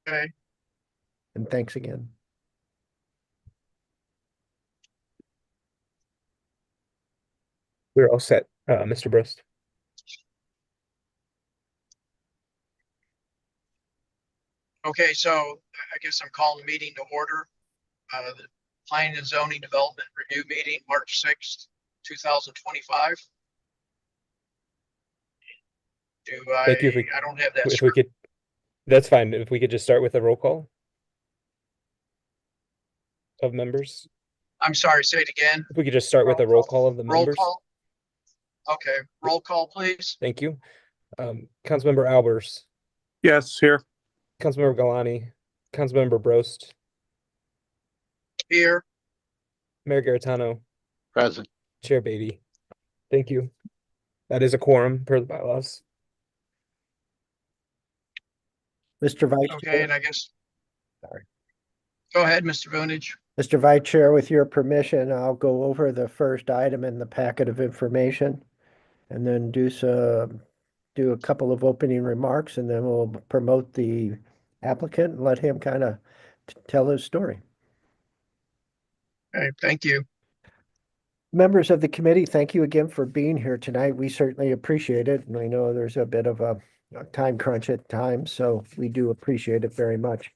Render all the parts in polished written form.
Okay. And thanks again. We're all set, Mr. Brust. Okay, so I guess I'm calling the meeting to order. The Planning and Zoning Development Review Meeting, March 6th, 2025. Thank you. If I don't have that we script. could, that's fine. If we could just start with a roll call of members. I'm sorry, say it again. If we could just start with a roll call of the Roll members. call. Okay, roll call, please. Thank you. Councilmember Albers, Yes, here. Councilmember Galani, Councilmember Brost, Here. Mayor Garitano, Present. Chair Beatty. Thank you. That is a quorum per the bylaws. Mr. Vice Okay, Chair, and I guess. Sorry. Go ahead, Mr. Vunich. Mr. Vice Chair, with your permission, I'll go over the first item in the packet of information and then do a couple of opening remarks, and then we'll promote the applicant and let him kind of tell his story. Okay, thank you. Members of the committee, thank you again for being here tonight. We certainly appreciate it. And I know there's a bit of a time crunch at times, so we do appreciate it very much.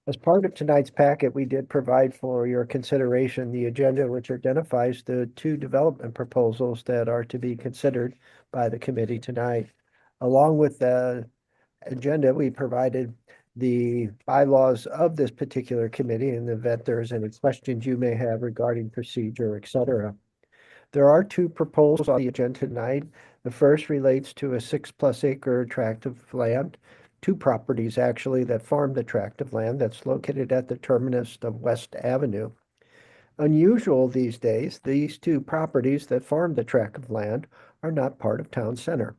As part of tonight's packet, we did provide for your consideration the agenda, which identifies the two development proposals that are to be considered by the committee tonight. Along with the agenda, we provided the bylaws of this particular committee in the event there's any questions you may have regarding procedure, et cetera. There are two proposals on the agenda tonight. The first relates to a 6+ acre tract of land, two properties actually that farm the tract of land that's located at the terminus of West Avenue. Unusual these days, these two properties that farm the tract of land are not part of town center.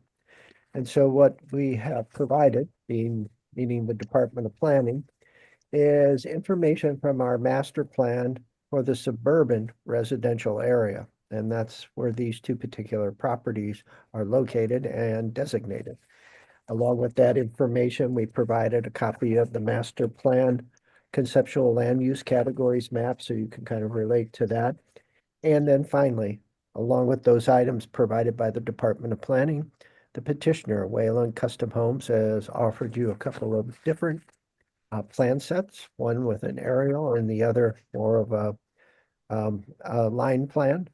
And so what we have provided, meaning the Department of Planning, is information from our master plan for the suburban residential area. And that's where these two particular properties are located and designated. Along with that information, we provided a copy of the master plan conceptual land use categories map, so you can kind of relate to that. And then finally, along with those items provided by the Department of Planning, the petitioner, Wayland Custom Homes, has offered you a couple of different plan sets, one with an aerial and the other more of a line plan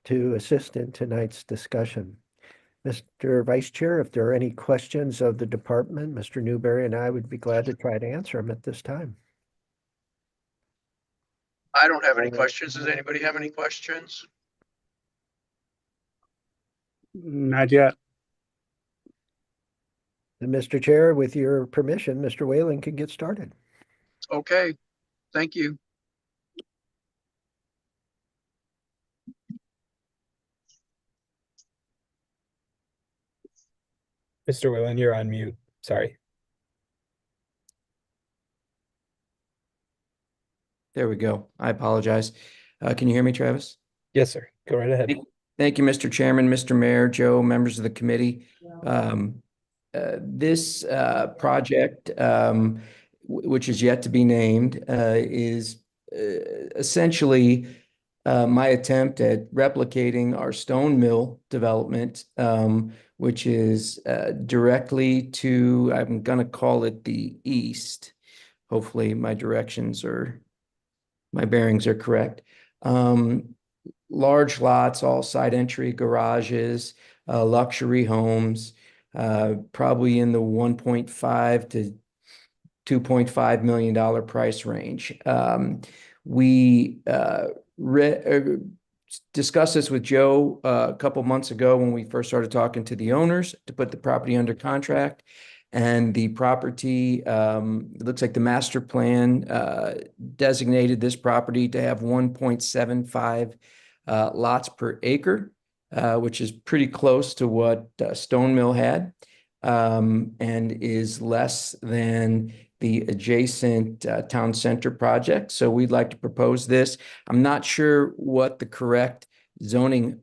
to assist in tonight's discussion. Mr. Vice Chair, if there are any questions of the department, Mr. Newberry and I would be glad to try to answer them at this time. I don't have any questions. Does anybody have any questions? Not yet. And Mr. Chair, with your permission, Mr. Whalen can get started. Okay, thank you. Mr. Whalen, you're on mute. Sorry. There we go. I apologize. Can you hear me, Travis? Yes, sir. Go right ahead. Thank you, Mr. Chairman, Mr. Mayor, Joe, members of the committee. This project, which is yet to be named, is essentially my attempt at replicating our stone mill development, which is directly to, I'm going to call it the east. Hopefully my bearings are correct. Large lots, all side entry garages, luxury homes, probably in the $1.5 to $2.5 million price range. We discussed this with Joe a couple months ago when we first started talking to the owners to put the property under contract. And the property, it looks like the master plan designated this property to have 1.75 lots per acre, which is pretty close to what Stone Mill had, and is less than the adjacent town center project. So we'd like to propose this. I'm not sure what the correct zoning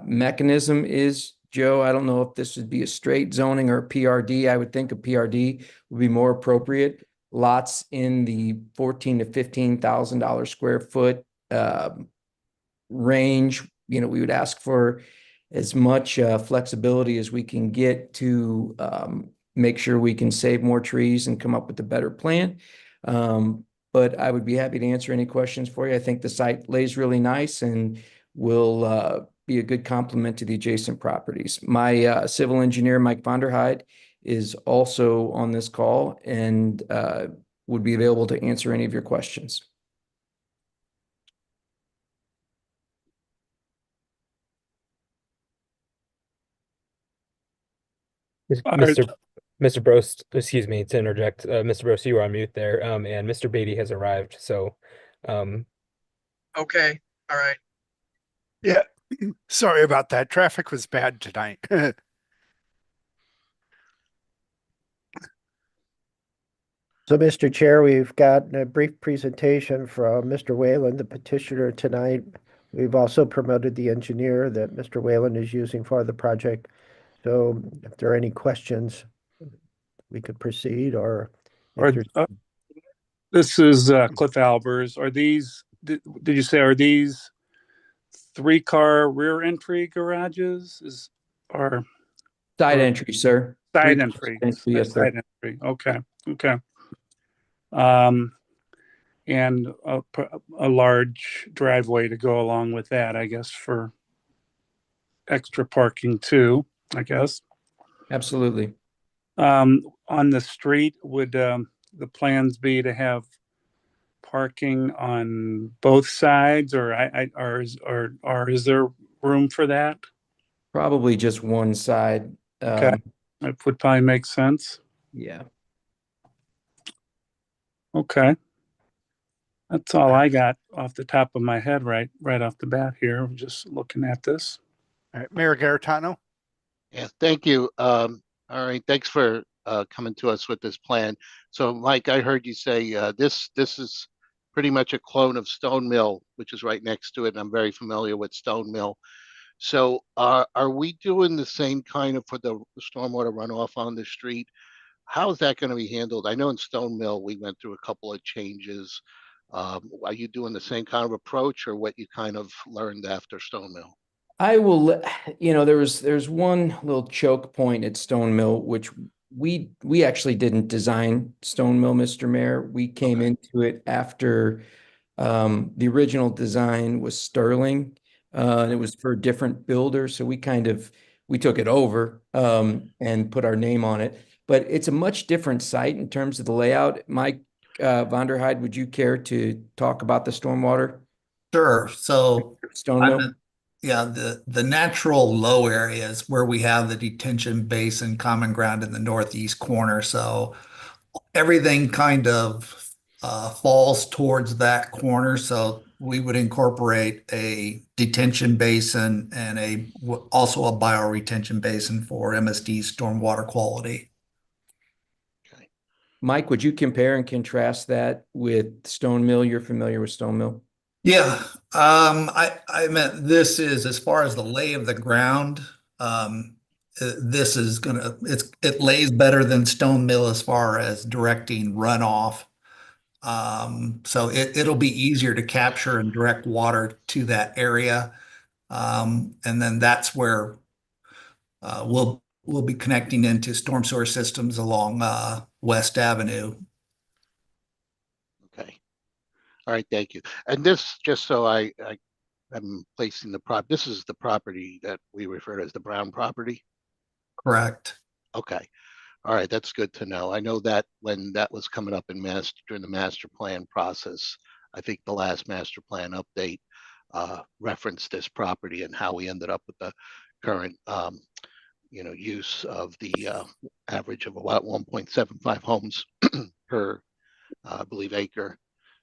mechanism is, Joe. I don't know if this would be a straight zoning or a PRD. I would think a PRD would be more appropriate. lots in the 14 to $15,000 square foot range. You know, we would ask for as much flexibility as we can get to make sure we can save more trees and come up with a better plan. But I would be happy to answer any questions for you. I think the site lays really nice and will be a good complement to the adjacent properties. My civil engineer, Mike Vonderheide, is also on this call and would be available to answer any of your questions. Mr. Brost, excuse me to interject. Mr. Brost, you were on mute there. And Mr. Beatty has arrived. So, Okay, all right. Yeah, sorry about that. Traffic was bad tonight. So, Mr. Chair, we've got a brief presentation from Mr. Whalen, the petitioner tonight. We've also promoted the engineer that Mr. Whalen is using for the project. So if there are any questions, we could proceed or. if there's- This is Cliff Albers. Are these, did you say, are these 3-car rear entry garages or Side Or- entry, sir. side 3 entry? Yes, sir. Side entry. Okay. And a large driveway to go along with that, I guess, for extra parking too, I guess. Absolutely. On the street, would the plans be to have parking on both sides, or is there room for that? Probably just one side. Okay. That would probably make sense. Yeah. Okay. That's all I got off the top of my head right off the bat here, just looking at this. All right, Mayor Garitano? Yeah, thank you. All right, thanks for coming to us with this plan. So, Mike, I heard you say this is pretty much a clone of Stone Mill, which is right next to it, and I'm very familiar with Stone Mill. So, are we doing the same kind of for the stormwater runoff on the street? How is that going to be handled? I know in Stone Mill we went through a couple of changes. Are you doing the same kind of approach, or what you kind of learned after Stone Mill? I will, there's one little choke point at Stone Mill, which we actually didn't design Stone Mill, Mr. Mayor. We came Okay. into it after the original design was Sterling. And it was for a different builder. So we took it over and put our name on it. But it's a much different site in terms of the layout. Mike Vonderheide, would you care to talk about the stormwater? Sure. So Stone I'm Mill? in- yeah, the natural low areas where we have the detention basin common ground in the northeast corner. So everything kind of falls towards that corner. So we would incorporate a detention basin and also a bioretention basin for MSD stormwater quality. Okay. Mike, would you compare and contrast that with Stone Mill? You're familiar with Stone Mill? Yeah, I meant this is as far as the lay of the ground. This is it lays better than Stone Mill as far as directing runoff. So it'll be easier to capture and direct water to that area. And then that's where we'll be connecting into storm sewer systems along West Avenue. Okay. All right, thank you. And this, just so I'm placing this is the property that we refer to as the Brown property? Correct. Okay. All right, that's good to know. I know that when that was coming up during the master plan process, I think the last master plan update referenced this property and how we ended up with the current use of the average of about 1.75 homes per I believe acre.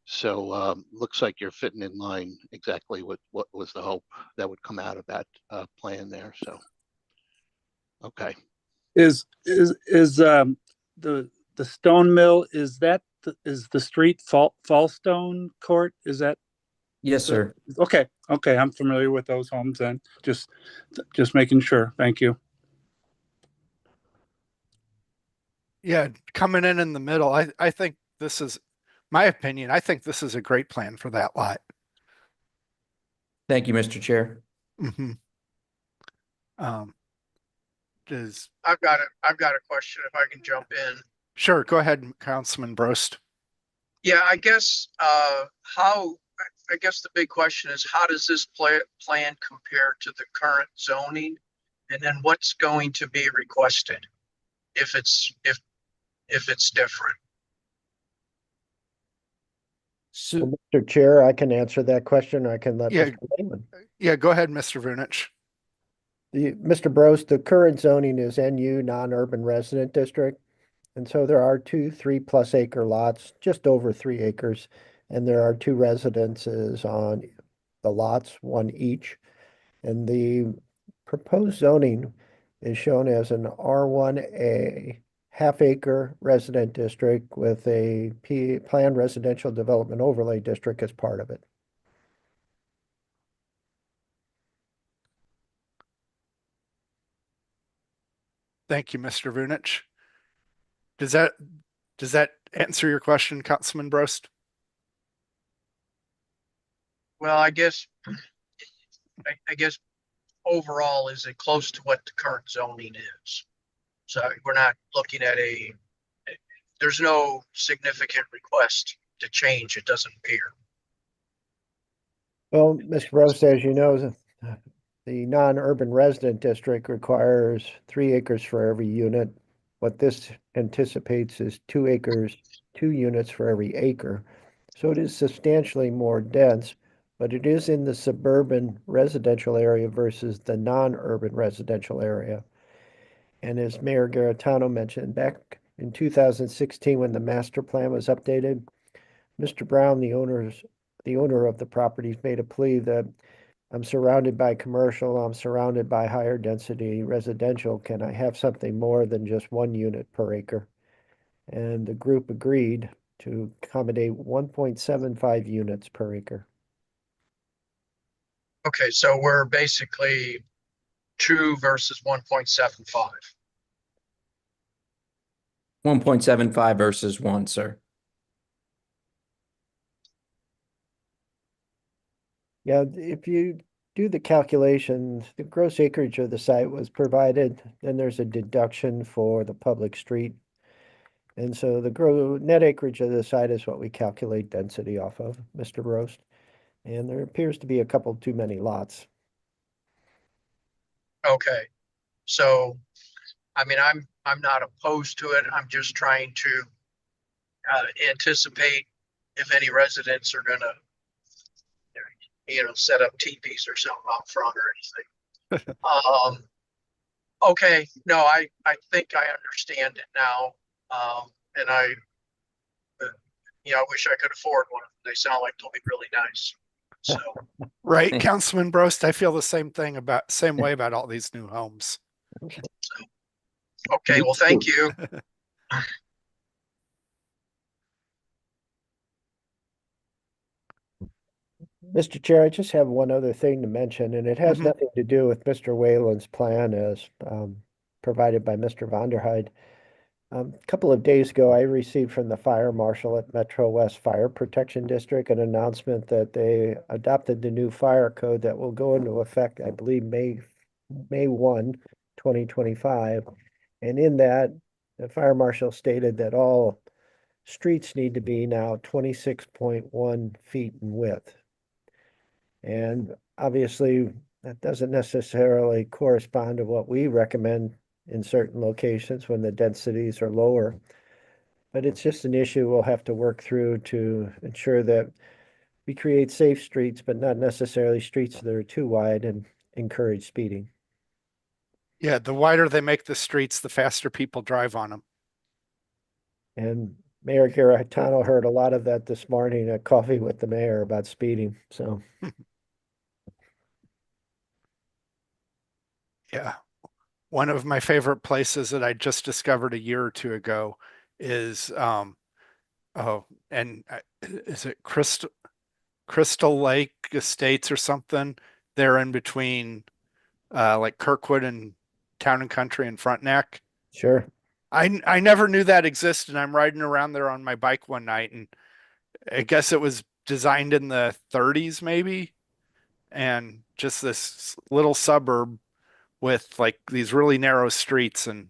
So looks like you're fitting in line exactly with what was the hope that would come out of that plan there. So, okay. Is the Stone Mill, is the street Fallstone Court? Is that? Yes, sir. Okay. I'm familiar with those homes then. Just making sure. Thank you. Yeah, coming in the middle, I think this is my opinion. I think this is a great plan for that lot. Thank you, Mr. Chair. Mhm. Does, I've got a question if I can jump in. sure, go ahead, Councilman Brost. Yeah, I guess, I guess the big question is how does this plan compare to the current zoning? And then what's going to be requested if it's different? So, Mr. Chair, I can answer that question. I can let Yeah. Mr. Lehman. Yeah, go ahead, Mr. Vunich. Mr. Bros, the current zoning is NU, non-urban resident district. And so there are 2 3+ acre lots, just over 3 acres. And there are 2 residences on the lots, 1 each. And the proposed zoning is shown as an R1A half-acre resident district with a planned residential development overlay district as part of it. Thank you, Mr. Vunich. Does that answer your question, Councilman Brost? Well, I guess overall, is it close to what the current zoning is? So we're not looking at there's no significant request to change, it doesn't appear. Well, Mr. Rose, as you know, the non-urban resident district requires 3 acres for every unit. What this anticipates is 2 acres, 2 units for every acre. So it is substantially more dense, but it is in the suburban residential area versus the non-urban residential area. And as Mayor Garitano mentioned, back in 2016, when the master plan was updated, Mr. Brown, the owner of the properties, made a plea that I'm surrounded by commercial, I'm surrounded by higher density residential. Can I have something more than just 1 unit per acre? And the group agreed to accommodate 1.75 units per acre. Okay, so we're basically 2 versus 1.75. 1.75 versus 1, sir. Yeah, if you do the calculations, the gross acreage of the site was provided, then there's a deduction for the public street. And so the net acreage of the site is what we calculate density off of, Mr. Roast. And there appears to be a couple too many lots. Okay, so, I mean, I'm not opposed to it. I'm just trying to anticipate if any residents are gonna, set up teepees or something out front or anything. Okay, no, I think I understand it now. And I wish I could afford one. They sound like they'll be really nice. So, Right, Councilman Brost, I feel the same way about all these new homes. okay, well, thank you. Mr. Chair, I just have one other thing to mention, and it has Mhm. nothing to do with Mr. Whalen's plan as provided by Mr. Vonderheide. A couple of days ago, I received from the fire marshal at Metro West Fire Protection District an announcement that they adopted the new fire code that will go into effect, I believe, May 1, 2025. And in that, the fire marshal stated that all streets need to be now 26.1 feet in width. And obviously, that doesn't necessarily correspond to what we recommend in certain locations when the densities are lower. But it's just an issue we'll have to work through to ensure that we create safe streets, but not necessarily streets that are too wide and encourage speeding. Yeah, the wider they make the streets, the faster people drive on them. And Mayor Garitano heard a lot of that this morning at Coffee with the Mayor about speeding, so. Yeah. One of my favorite places that I just discovered a year or 2 ago is is it Crystal Lake Estates or something? They're in between like Kirkwood and Town and Country and Frontenac. Sure. I never knew that existed. I'm riding around there on my bike one night, and I guess it was designed in the 30s maybe, and just this little suburb with like these really narrow streets and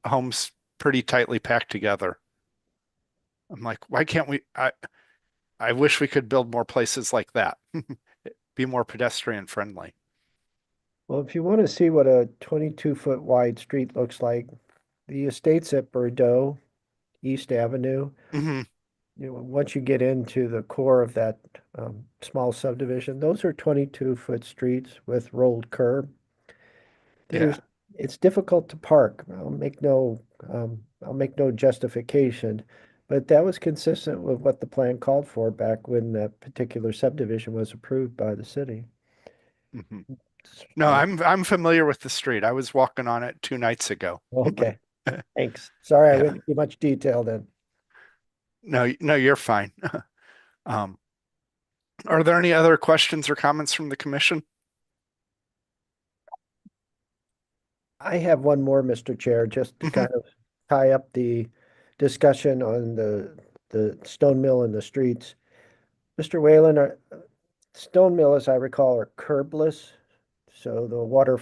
homes pretty tightly packed together. I'm like, why can't we? I wish we could build more places like that. Be more pedestrian friendly. Well, if you want to see what a 22-foot wide street looks like, the estates at Bordeaux, East Avenue, Hmm. once you get into the core of that small subdivision, those are 22-foot streets with rolled curb. Yeah. It's difficult to park. I'll make no justification, but that was consistent with what the plan called for back when that particular subdivision was approved by the city. Hmm. No, I'm familiar with the street. I was walking on it 2 nights ago. Okay, thanks. Sorry, I Yeah. went into too much detail then. No, you're fine. Um, are there any other questions or comments from the commission? I have one more, Mr. Chair, just to Mhm. kind of tie up the discussion on the stone mill and the streets. Mr. Whalen, stone mill, as I recall, are curbless, so the water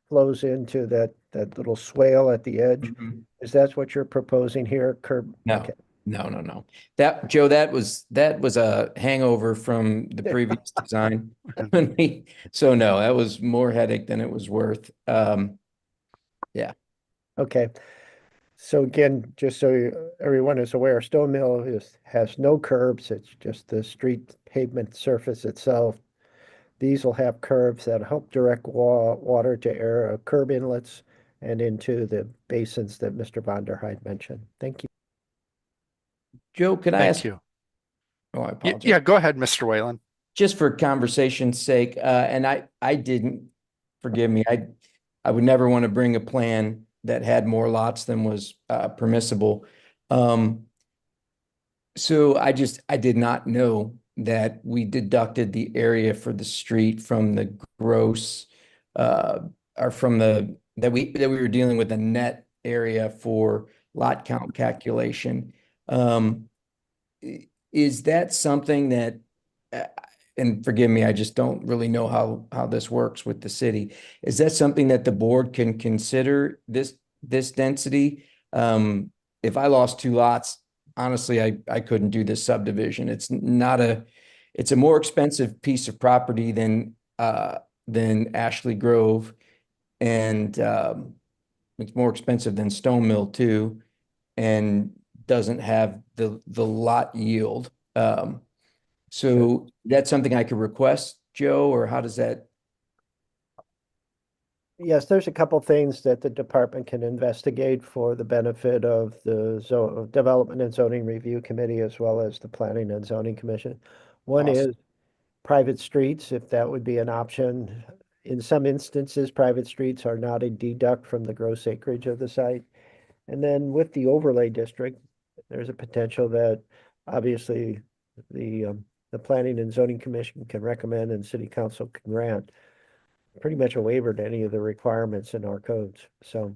flows into that little swale at the edge. Mhm. Is that what you're proposing here? Curb? No, Okay. no. That, Joe, that was a hangover from the previous design. So no, that was more headache than it was worth. Okay. So again, just so everyone is aware, stone mill has no curbs. It's just the street pavement surface itself. These will have curves that help direct water to air curb inlets and into the basins that Mr. Von der Heide mentioned. Thank you. Joe, could I Thank ask? you. Oh, I apologize. Yeah, go ahead, Mr. Whalen. Just for conversation's sake, and I didn't, forgive me, I would never want to bring a plan that had more lots than was permissible. So I did not know that we deducted the area for the street from the gross, or from that we were dealing with a net area for lot count calculation. Is that something that, and forgive me, I just don't really know how this works with the city. Is that something that the board can consider, this density? If I lost 2 lots, honestly, I couldn't do this subdivision. It's a more expensive piece of property than Ashley Grove. And it's more expensive than Stone Mill too, and doesn't have the lot yield. So that's something I could request, Joe, or how does that? Yes, there's a couple things that the department can investigate for the benefit of the Development and Zoning Review Committee as well as the Planning and Zoning Commission. One Awesome. is private streets, if that would be an option. In some instances, private streets are not a deduct from the gross acreage of the site. And then with the overlay district, there's a potential that obviously the Planning and Zoning Commission can recommend and City Council can grant pretty much a waiver to any of the requirements in our codes. So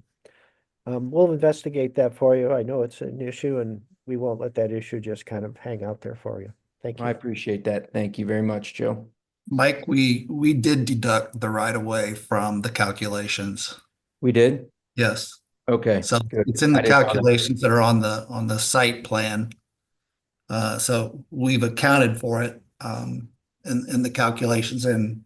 we'll investigate that for you. I know it's an issue and we won't let that issue just kind of hang out there for you. Thank I you. appreciate that. Thank you very much, Joe. Mike, we did deduct the right of way from the calculations. We did? Yes. Okay. So Good. it's in the I didn't know that. calculations that are on the site plan. So we've accounted for it in the calculations, and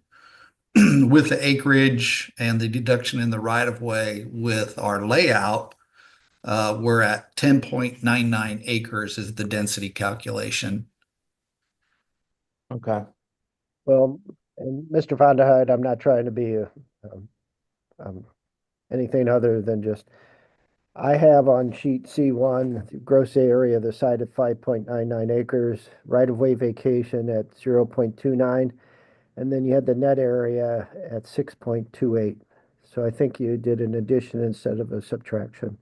with the acreage and the deduction in the right of way with our layout, we're at 10.99 acres is the density calculation. Okay. Well, and Mr. Von der Heide, I'm not trying to be anything other than just, I have on sheet C1, the gross area of the site at 5.99 acres, right-of-way vacation at 0.29, and then you had the net area at 6.28. So I think you did an addition instead of a subtraction.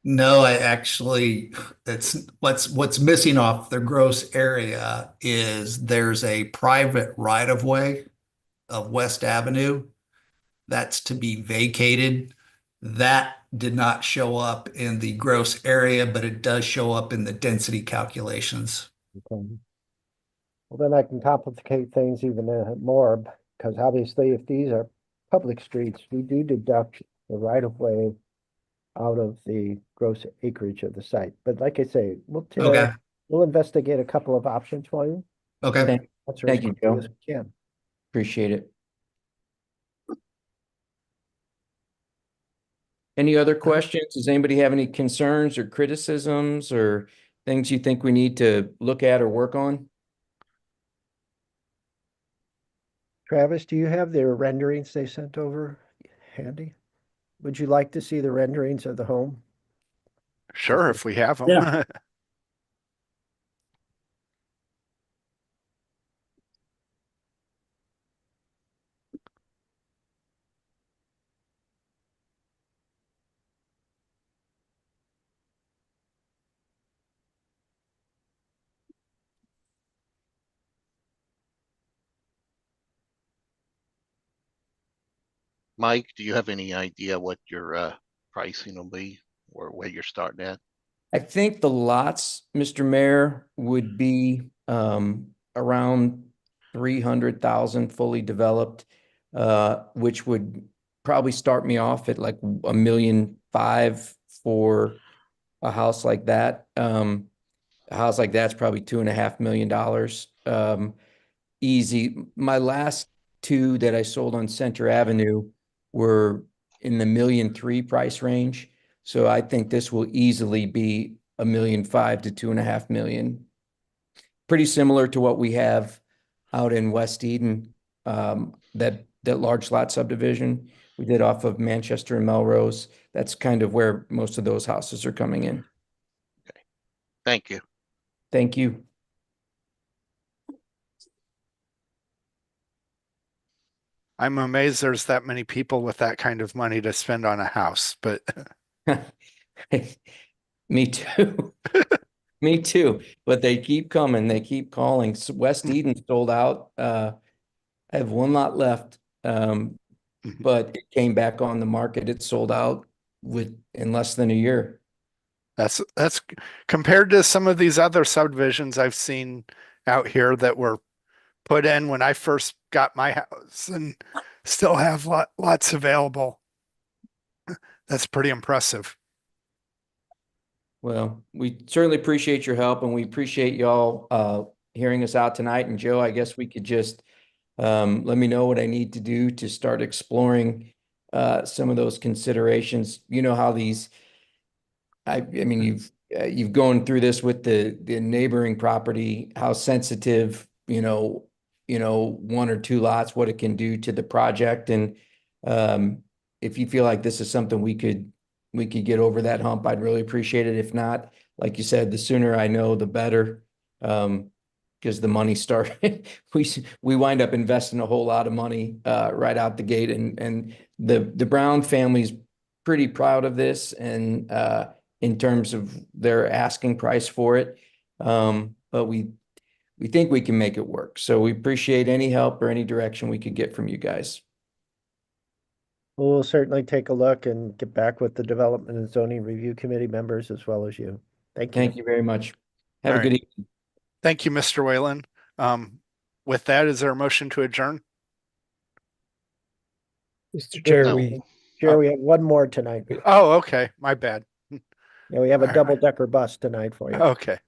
No, I actually, it's what's missing off the gross area is there's a private right of way of West Avenue that's to be vacated. That did not show up in the gross area, but it does show up in the density calculations. Okay. Well, then I can complicate things even more, because obviously if these are public streets, we do deduct the right of way out of the gross acreage of the site. But like I say, Okay. we'll investigate a couple of options for you. Okay. Answer Thank as you, quickly Joe. as we can. Appreciate it. Any other questions? Does anybody have any concerns or criticisms or things you think we need to look at or work on? Travis, do you have their renderings they sent over handy? Would you like to see the renderings of the home? Sure, if we have them. Yeah. Mike, do you have any idea what your pricing will be or where you're starting at? I think the lots, Mr. Mayor, would be around 300,000 fully developed, which would probably start me off at like 1.5 million for a house like that. A house like that's probably $2.5 million. Easy. My last two that I sold on Center Avenue were in the 1.3 million price range. So I think this will easily be 1.5 million to 2.5 million. Pretty similar to what we have out in West Eden, that large lot subdivision we did off of Manchester and Melrose. That's kind of where most of those houses are coming in. Thank you. Thank you. I'm amazed there's that many people with that kind of money to spend on a house, but Me too. Me too. But they keep coming. They keep calling. West Eden sold out. I have one lot left. But it came back on the market. It sold out in less than a year. that's compared to some of these other subdivisions I've seen out here that were put in when I first got my house and still have lots available. That's pretty impressive. Well, we certainly appreciate your help and we appreciate y'all hearing us out tonight. And Joe, I guess we could just let me know what I need to do to start exploring some of those considerations. You know how these, I mean, you've gone through this with the neighboring property, how sensitive, one or two lots, what it can do to the project. And if you feel like this is something we could get over that hump, I'd really appreciate it. If not, like you said, the sooner I know, the better. Because the money we wind up investing a whole lot of money right out the gate, and the Brown family's pretty proud of this, and in terms of their asking price for it, but we think we can make it work. So we appreciate any help or any direction we could get from you guys. We'll certainly take a look and get back with the Development and Zoning Review Committee members as well as you. Thank you. Thank you very much. Have All a good right. evening. Thank you, Mr. Whalen. With that, is there a motion to adjourn? Mr. Chair, No. Chair, we have one more tonight. Oh, okay. My bad. Yeah, we have a All right. double-decker bus tonight for you. Okay.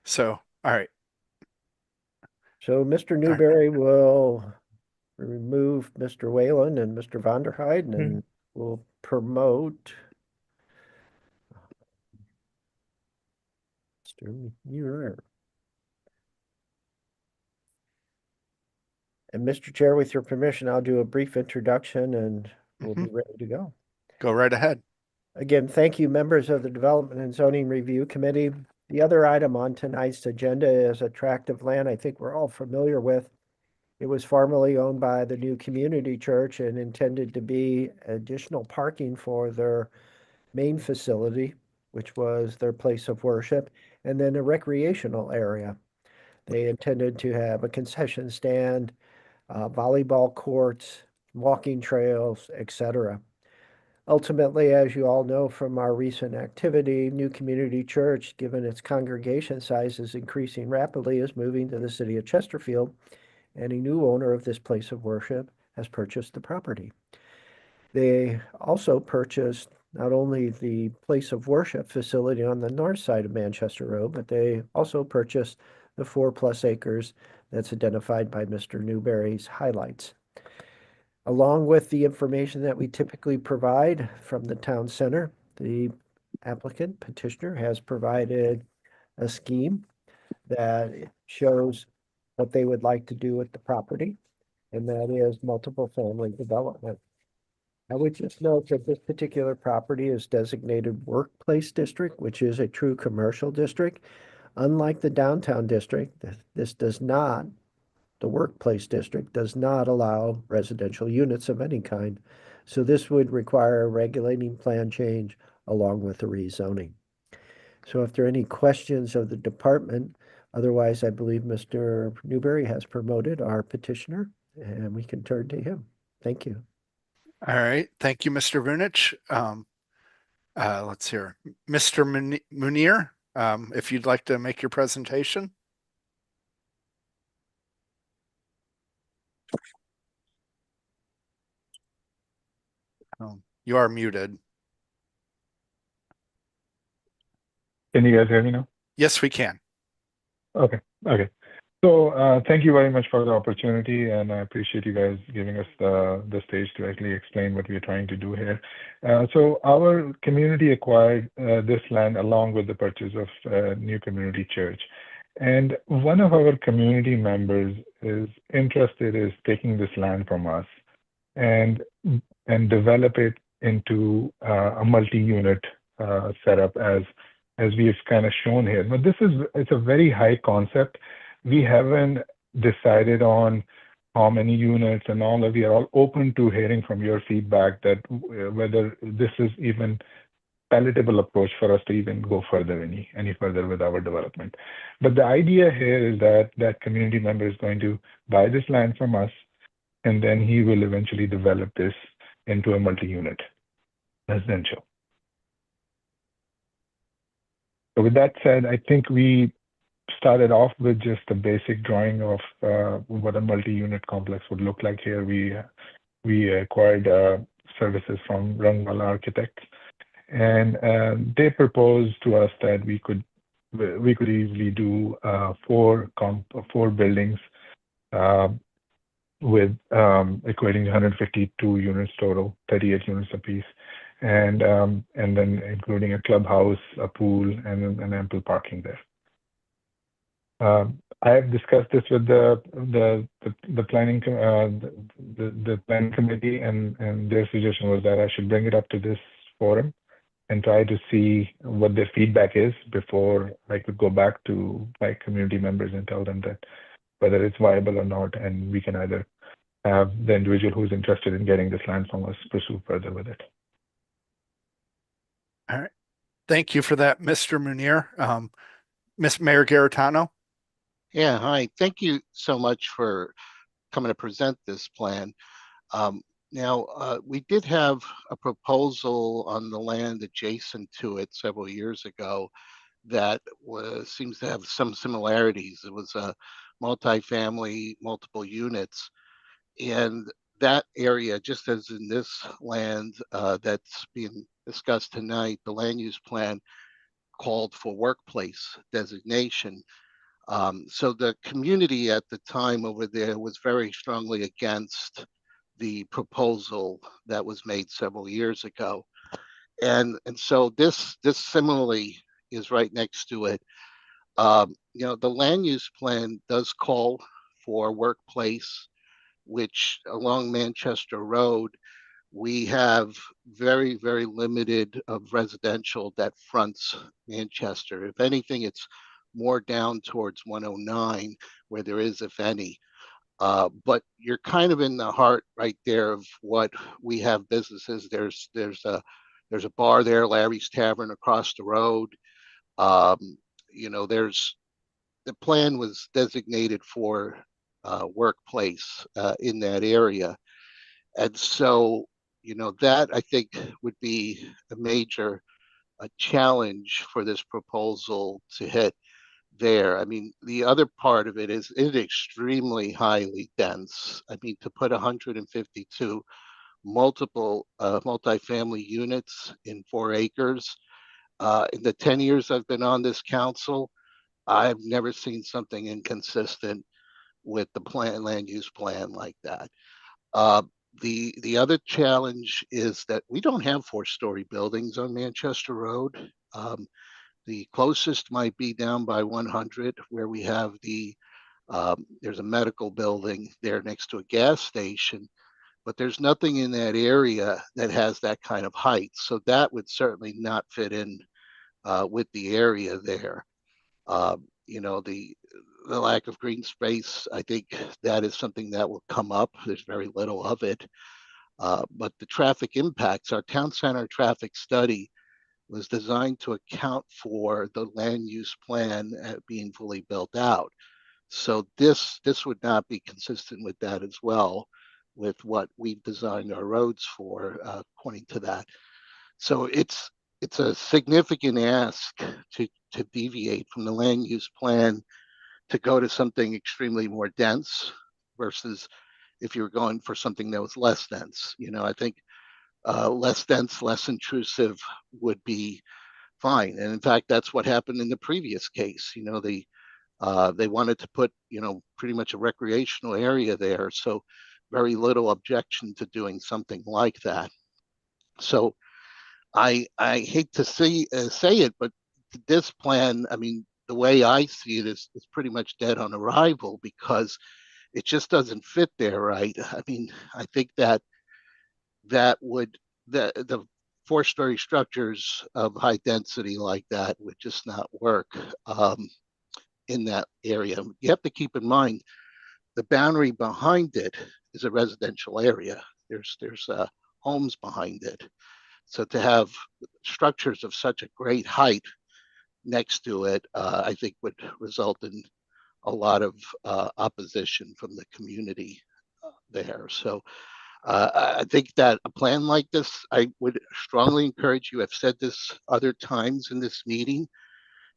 So, all right. So Mr. Newberry will remove Mr. Whalen and Mr. Vonderheide, and will promote Mr. Muir. And Mr. Chair, with your permission, I'll do a brief introduction and we'll be ready to go. Go right ahead. Again, thank you, members of the Development and Zoning Review Committee. The other item on tonight's agenda is a tract of land I think we're all familiar with. It was formerly owned by the New Community Church and intended to be additional parking for their main facility, which was their place of worship, and then a recreational area. They intended to have a concession stand, volleyball courts, walking trails, etc. Ultimately, as you all know from our recent activity, New Community Church, given its congregation size is increasing rapidly, is moving to the city of Chesterfield, and a new owner of this place of worship has purchased the property. They also purchased not only the place of worship facility on the north side of Manchester Road, but they also purchased the 4+ acres that's identified by Mr. Newberry's highlights. Along with the information that we typically provide from the town center, the applicant petitioner has provided a scheme that shows what they would like to do with the property, and that is multiple family development. I would just note that this particular property is designated workplace district, which is a true commercial district. Unlike the downtown district, this does not, the workplace district does not allow residential units of any kind. So this would require a regulating plan change along with the rezoning. So if there are any questions of the department, otherwise I believe Mr. Newberry has promoted our petitioner and we can turn to him. Thank you. All right, thank you, Mr. Vunich. Let's hear, Mr. Munir, if you'd like to make your presentation. You are muted. Can you guys hear me now? Yes, we can. Okay. So thank you very much for the opportunity, and I appreciate you guys giving us the stage to actually explain what we're trying to do here. So our community acquired this land along with the purchase of New Community Church. And one of our community members is interested in taking this land from us and develop it into a multi-unit setup as we've kind of shown here. But it's a very high concept. We haven't decided on how many units and all of. We are all open to hearing from your feedback that whether this is even palatable approach for us to even go further any further with our development. But the idea here is that community member is going to buy this land from us, and then he will eventually develop this into a multi-unit residential. So with that said, I think we started off with just a basic drawing of what a multi-unit complex would look like here. We acquired services from Rangwala Architects, and they proposed to us that we could easily do 4 buildings with equating 152 units total, 38 units apiece, and then including a clubhouse, a pool, and an ample parking there. I have discussed this with the planning committee, and their suggestion was that I should bring it up to this forum and try to see what their feedback is before I could go back to my community members and tell them that whether it's viable or not, and we can either have the individual who's interested in getting this land from us pursue further with it. All right. Thank you for that, Mr. Munir. Ms. Mayor Garitano. Yeah, hi. Thank you so much for coming to present this plan. Now, we did have a proposal on the land adjacent to it several years ago that seems to have some similarities. It was a multifamily, multiple units, and that area, just as in this land that's being discussed tonight, the land use plan called for workplace designation. So the community at the time over there was very strongly against the proposal that was made several years ago. And so this similarly is right next to it. You know, the land use plan does call for workplace, which along Manchester Road, we have very, very limited of residential that fronts Manchester. If anything, it's more down towards 109 where there is, if any. But you're kind of in the heart right there of what we have businesses. There's a bar there, Larry's Tavern across the road. You know, the plan was designated for workplace in that area. And so that I think would be a major challenge for this proposal to hit there. I mean, the other part of it is it's extremely highly dense. I mean, to put 152 multifamily units in 4 acres. In the 10 years I've been on this council, I've never seen something inconsistent with the land use plan like that. Uh, the other challenge is that we don't have 4-story buildings on Manchester Road. The closest might be down by 100, where we have there's a medical building there next to a gas station, but there's nothing in that area that has that kind of height. So that would certainly not fit in with the area there. The lack of green space, I think that is something that will come up. There's very little of it. But the traffic impacts, our town center traffic study was designed to account for the land use plan being fully built out. So this would not be consistent with that as well, with what we've designed our roads for, according to that. So it's a significant ask to deviate from the land use plan to go to something extremely more dense versus if you were going for something that was less dense. I think less dense, less intrusive would be fine. And in fact, that's what happened in the previous case. They wanted to put, pretty much a recreational area there. So very little objection to doing something like that. So I hate to say it, but this plan, I mean, the way I see it is pretty much dead on arrival because it just doesn't fit there, right? I mean, I think that the 4-story structures of high density like that would just not work in that area. You have to keep in mind the boundary behind it is a residential area. There's homes behind it. So to have structures of such a great height next to it, I think would result in a lot of opposition from the community there. So I think that a plan like this, I would strongly encourage you. I've said this other times in this meeting.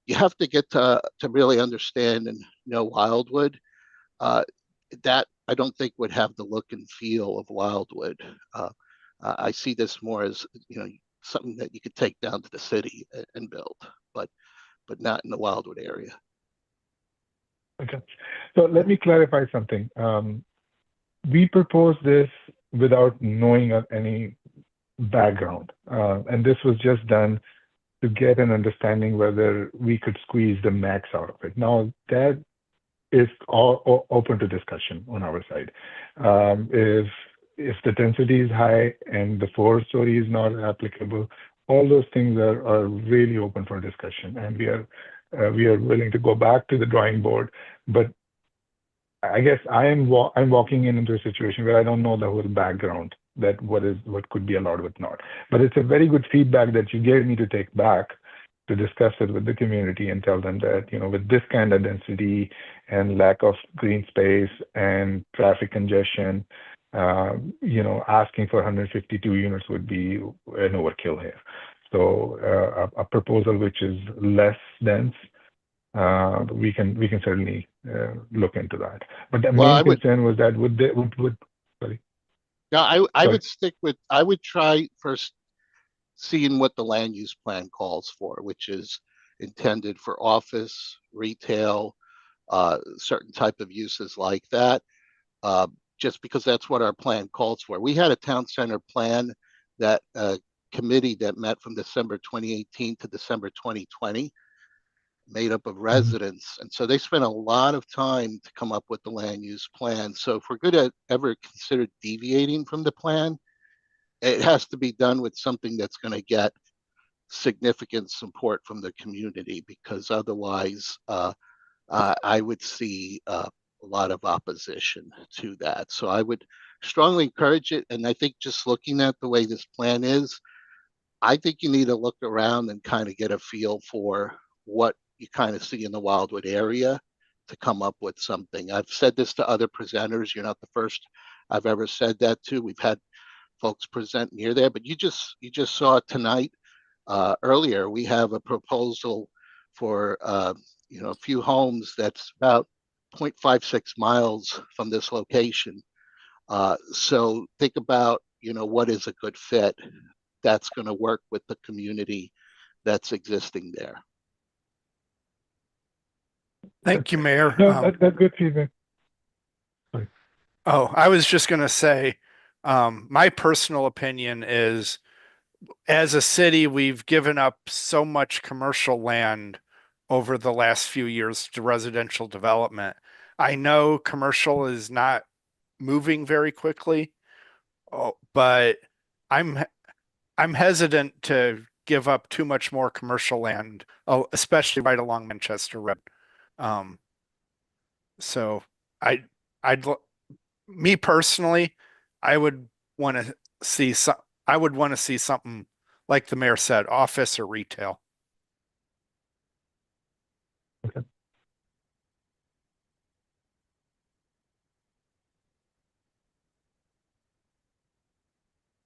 You have to get to really understand and know Wildwood. That I don't think would have the look and feel of Wildwood. I see this more as something that you could take down to the city and build, but not in the Wildwood area. Okay, so let me clarify something. We proposed this without knowing of any background, and this was just done to get an understanding whether we could squeeze the max out of it. Now that is all open to discussion on our side. If the density is high and the 4-story is not applicable, all those things are really open for discussion, and we are willing to go back to the drawing board. But I guess I'm walking into a situation where I don't know the whole background, that what could be allowed, what not. But it's a very good feedback that you gave me to take back to discuss it with the community and tell them that, with this kind of density and lack of green space and traffic congestion, asking for 152 units would be an overkill here. So a proposal which is less dense, we can certainly look into that. But the main concern was that sorry. Yeah, I would try first seeing what the land use plan calls for, which is intended for office, retail, certain type of uses like that. Just because that's what our plan calls for. We had a town center plan that committee that met from December 2018 to December 2020, made up of residents. And so they spent a lot of time to come up with the land use plan. So if we're going to ever consider deviating from the plan, it has to be done with something that's going to get significant support from the community, because otherwise I would see a lot of opposition to that. So I would strongly encourage it. And I think just looking at the way this plan is, I think you need to look around and kind of get a feel for what you kind of see in the Wildwood area to come up with something. I've said this to other presenters. You're not the first I've ever said that to. We've had folks present near there, but you just saw tonight, earlier, we have a proposal for, a few homes that's about 0.56 miles from this location. So think about, what is a good fit that's going to work with the community that's existing there. Thank you, Mayor. No, that's good feedback. Oh, I was just going to say, my personal opinion is, as a city, we've given up so much commercial land over the last few years to residential development. I know commercial is not moving very quickly, but I'm hesitant to give up too much more commercial land, especially right along Manchester Road. So me personally, I would want to see something like the mayor said, office or retail. Okay.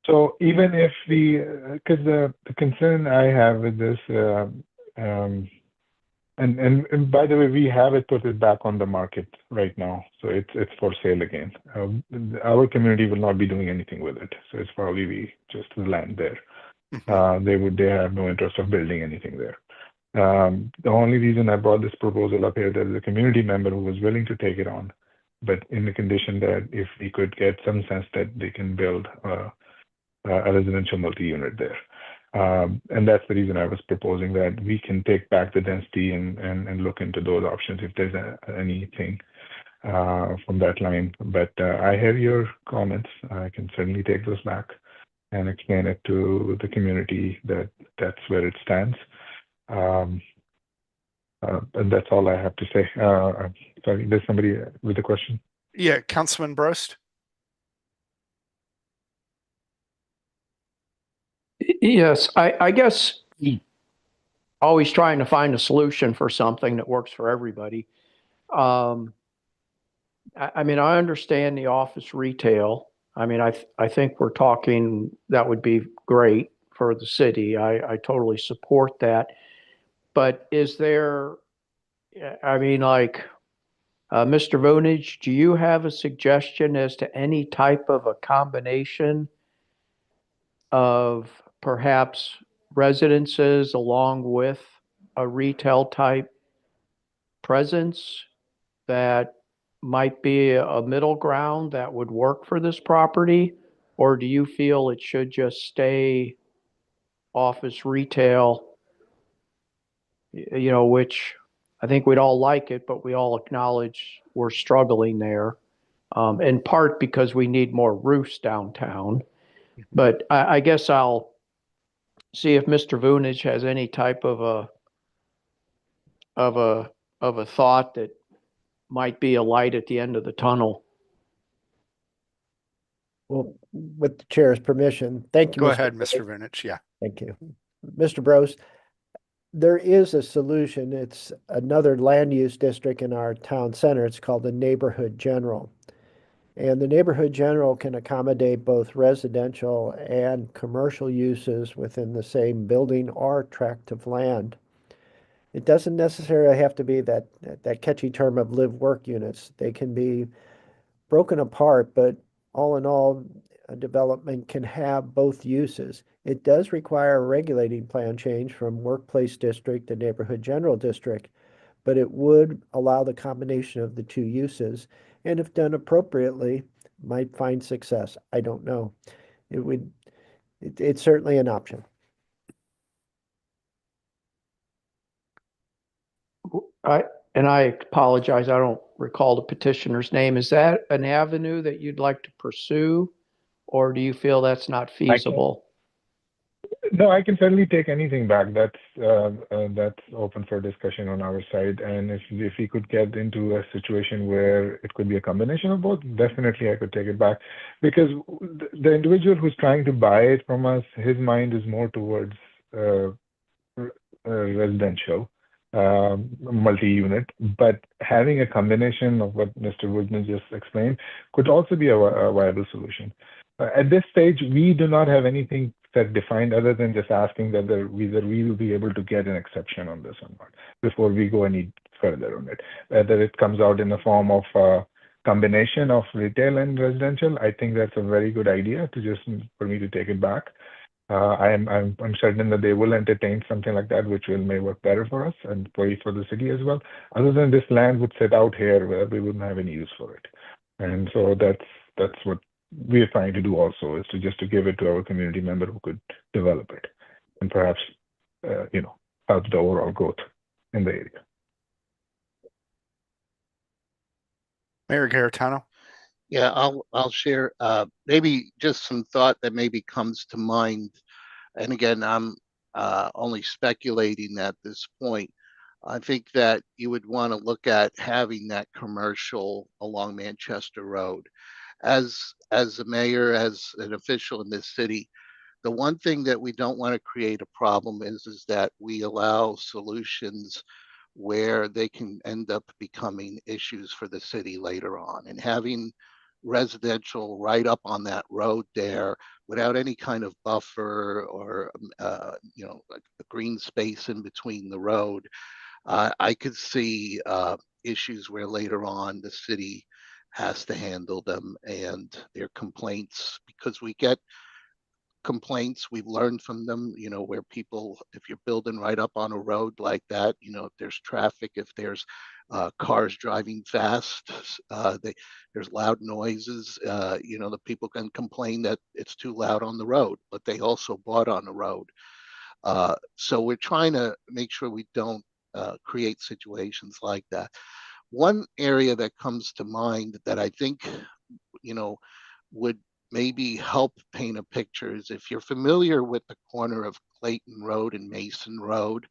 So even if because the concern I have with this, and by the way, we have put it back on the market right now, so it's for sale again. Our community will not be doing anything with it, so it's probably just the land there. They have no interest of building anything there. The only reason I brought this proposal up here, there is a community member who was willing to take it on, but in the condition that if we could get some sense that they can build a residential multi-unit there. And that's the reason I was proposing that we can take back the density and look into those options if there's anything from that line. But I have your comments. I can certainly take those back and explain it to the community that that's where it stands. And that's all I have to say. Sorry, there's somebody with a question. Yeah, Councilman Brost. Yes, I guess always trying to find a solution for something that works for everybody. I mean, I understand the office retail. I mean, I think we're talking that would be great for the city. I totally support that. But is there, I mean, like, Mr. Vonage, do you have a suggestion as to any type of a combination of perhaps residences along with a retail type presence that might be a middle ground that would work for this property? Or do you feel it should just stay office retail, which I think we'd all like it, but we all acknowledge we're struggling there, in part because we need more roofs downtown. But I guess I'll see if Mr. Vonage has any type of a thought that might be a light at the end of the tunnel. Well, with the chair's permission, thank you. Go ahead, Mr. Vonage. Yeah. Thank you. Mr. Brost, there is a solution. It's another land use district in our town center. It's called the Neighborhood General. And the Neighborhood General can accommodate both residential and commercial uses within the same building or tract of land. It doesn't necessarily have to be that catchy term of live-work units. They can be broken apart, but all in all, a development can have both uses. It does require a regulating plan change from workplace district to neighborhood general district, but it would allow the combination of the two uses, and if done appropriately, might find success. I don't know. It's certainly an option. I apologize, I don't recall the petitioner's name. Is that an avenue that you'd like to pursue, or do you feel that's not feasible? No, I can certainly take anything back. That's open for discussion on our side. And if we could get into a situation where it could be a combination of both, definitely I could take it back. Because the individual who's trying to buy it from us, his mind is more towards residential, multi-unit. But having a combination of what Mr. Woodman just explained could also be a viable solution. At this stage, we do not have anything that defined other than just asking whether we will be able to get an exception on this or not before we go any further on it. Whether it comes out in the form of a combination of retail and residential, I think that's a very good idea for me to take it back. I'm certain that they will entertain something like that, which may work better for us and for the city as well. Other than this land would sit out here where we wouldn't have any use for it. And so that's what we are trying to do also, is to give it to our community member who could develop it and perhaps help the overall growth in the area. Mayor Garitano. Yeah, I'll share maybe just some thought that maybe comes to mind. And again, I'm only speculating at this point. I think that you would want to look at having that commercial along Manchester Road. As a mayor, as an official in this city, the one thing that we don't want to create a problem is that we allow solutions where they can end up becoming issues for the city later on. And having residential right up on that road there without any kind of buffer or like a green space in between the road, I could see issues where later on the city has to handle them and their complaints, because we get complaints, we've learned from them, where people, if you're building right up on a road like that, if there's traffic, if there's cars driving fast, there's loud noises, the people can complain that it's too loud on the road, but they also bought on the road. So we're trying to make sure we don't create situations like that. One area that comes to mind that I think, would maybe help paint a picture is if you're familiar with the corner of Clayton Road and Mason Road,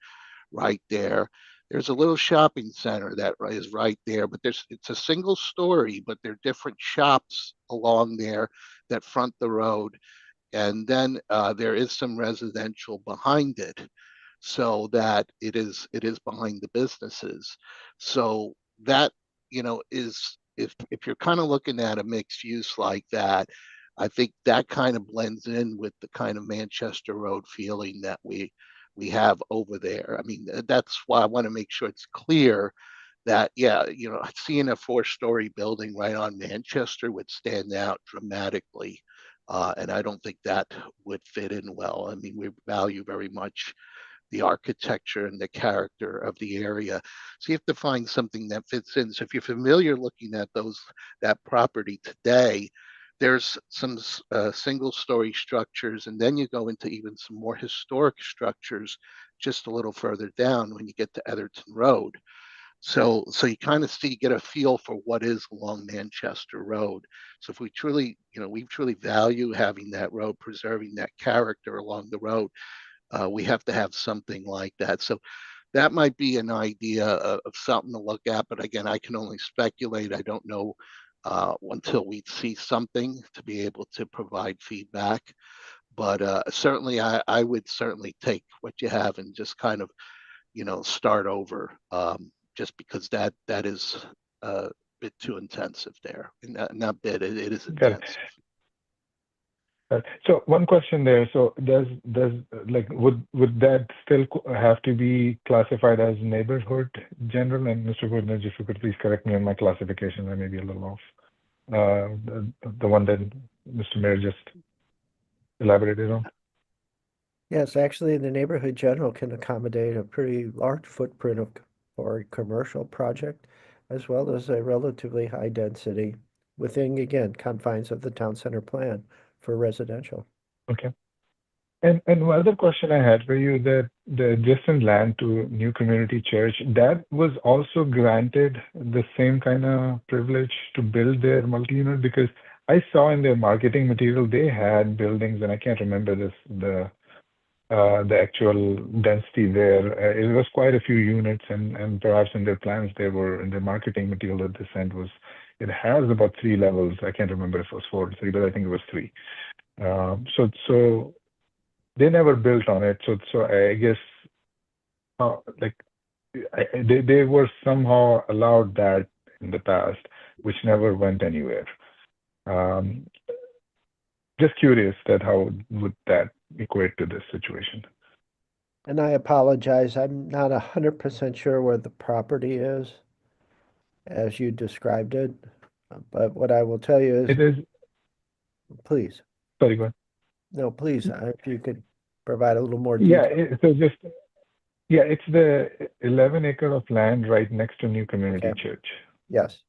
right there's a little shopping center that is right there, but it's a single story, but there are different shops along there that front the road. And then there is some residential behind it, so that it is behind the businesses. So that, is, if you're kind of looking at a mixed use like that, I think that kind of blends in with the kind of Manchester Road feeling that we have over there. I mean, that's why I want to make sure it's clear that, yeah, seeing a 4-story building right on Manchester would stand out dramatically. And I don't think that would fit in well. I mean, we value very much the architecture and the character of the area. So you have to find something that fits in. So if you're familiar looking at that property today, there's some single-story structures, and then you go into even some more historic structures just a little further down when you get to Etherton Road. So you kind of get a feel for what is along Manchester Road. So if we truly value having that road, preserving that character along the road, we have to have something like that. So that might be an idea of something to look at. But again, I can only speculate. I don't know until we see something to be able to provide feedback. But certainly, I would certainly take what you have and just kind of, start over, just because that is a bit too intensive there. And not bit, it is intensive. So one question there. So does would that still have to be classified as neighborhood general? And Mr. Goodness, if you could please correct me on my classification, I may be a little off. The one that Mr. Mayor just elaborated on. Yes, actually, the neighborhood general can accommodate a pretty large footprint for a commercial project, as well as a relatively high density within, again, confines of the town center plan for residential. Okay. And one other question I had for you, that the adjacent land to New Community Church, that was also granted the same kind of privilege to build their multi-unit, because I saw in their marketing material they had buildings, and I can't remember the actual density there. It was quite a few units, and perhaps in their plans in their marketing material that they sent it has about 3 levels. I can't remember if it was 4 or 3, but I think it was 3. So they never built on it. So I guess they were somehow allowed that in the past, which never went anywhere. just curious that how would that equate to this situation? And I apologize, I'm not 100% sure where the property is as you described it. But what I will tell you It is, is, please, sorry, go ahead. no, please, if you could provide a little more Yeah, detail. it's the 11 acre of land right next to New Community Okay. Church. Yes,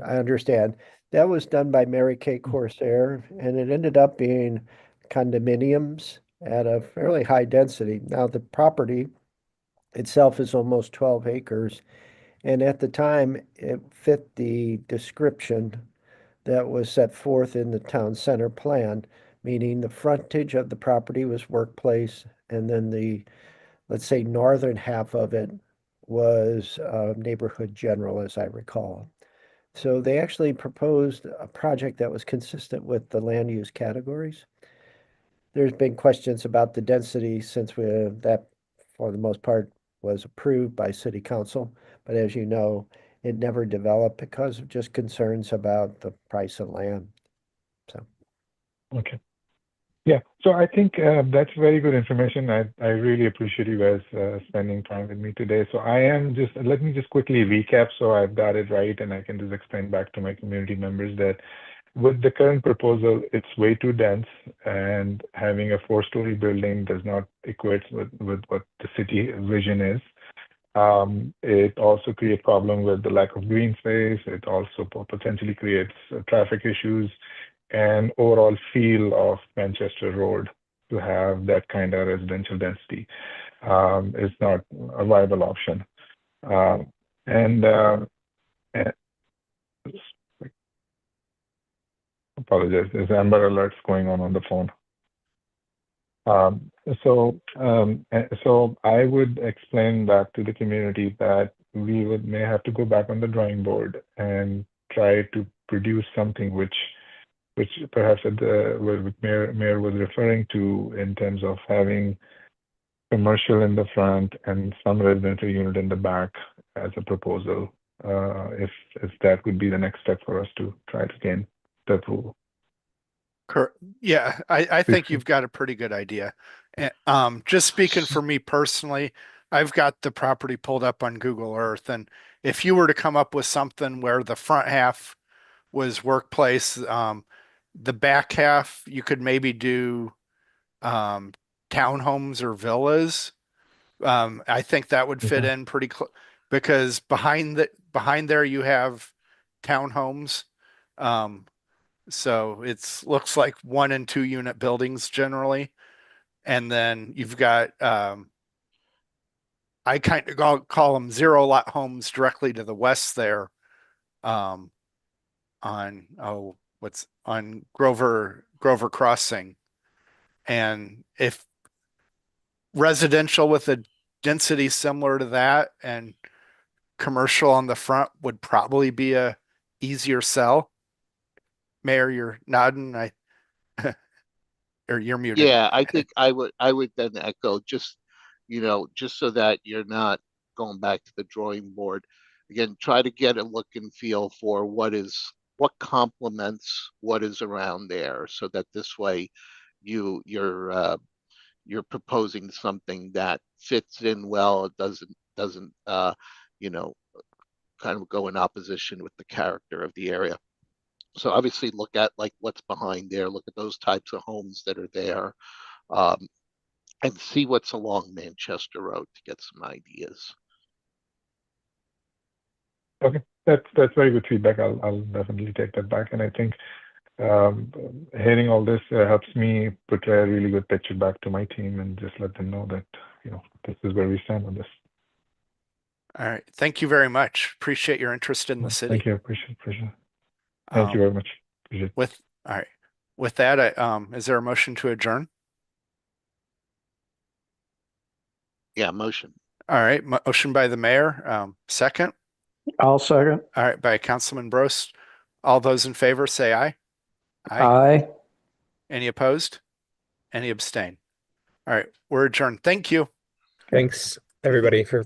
I understand. That was done by Mary Kay Corsair, and it ended up being condominiums at a fairly high density. Now, the property itself is almost 12 acres, and at the time, it fit the description that was set forth in the town center plan, meaning the frontage of the property was workplace, and then the, let's say, northern half of it was neighborhood general, as I recall. So they actually proposed a project that was consistent with the land use categories. There's been questions about the density since that, for the most part, was approved by city council. But as you know, it never developed because of just concerns about the price of land. So, Okay. Yeah, so I think that's very good information. I really appreciate you guys spending time with me today. So let me just quickly recap so I've got it right and I can just explain back to my community members that with the current proposal, it's way too dense, and having a 4-story building does not equate with what the city vision is. It also creates problem with the lack of green space. It also potentially creates traffic issues and overall feel of Manchester Road. To have that kind of residential density is not a viable option. And apologize, there's Amber Alerts going on the phone. So I would explain back to the community that we may have to go back on the drawing board and try to produce something which perhaps what Mayor was referring to in terms of having commercial in the front and some residential unit in the back as a proposal, if that would be the next step for us to try to gain the approval. Yeah, I think you've got a pretty good idea. Just speaking for me personally, I've got the property pulled up on Google Earth, and if you were to come up with something where the front half was workplace, the back half you could maybe do townhomes or villas. I think that would fit in pretty close because behind there you have townhomes. So it's looks like 1 and 2 unit buildings generally. And then you've got I kind of call them 0-lot homes directly to the west there. On Grover Crossing. And if residential with a density similar to that and commercial on the front would probably be a easier sell. Mayor, you're nodding. Or you're muted. Yeah, I think I would then echo just so that you're not going back to the drawing board. Again, try to get a look and feel for what complements what is around there, so that this way you're proposing something that fits in well. It doesn't kind of go in opposition with the character of the area. So obviously look at like what's behind there, look at those types of homes that are there, and see what's along Manchester Road to get some ideas. Okay, that's very good feedback. I'll definitely take that back, and I think hearing all this helps me portray a really good picture back to my team and just let them know that this is where we stand on this. All right, thank you very much. Appreciate your interest in the city. Thank you. Appreciate. Thank you very much. Appreciate it. All right. With that, is there a motion to adjourn? Yeah, motion. All right, motion by the mayor. Second. I'll second. All right, by Councilman Brost. All those in favor say aye. Aye. Any opposed? Any abstain? All right, we're adjourned. Thank you. Thanks everybody for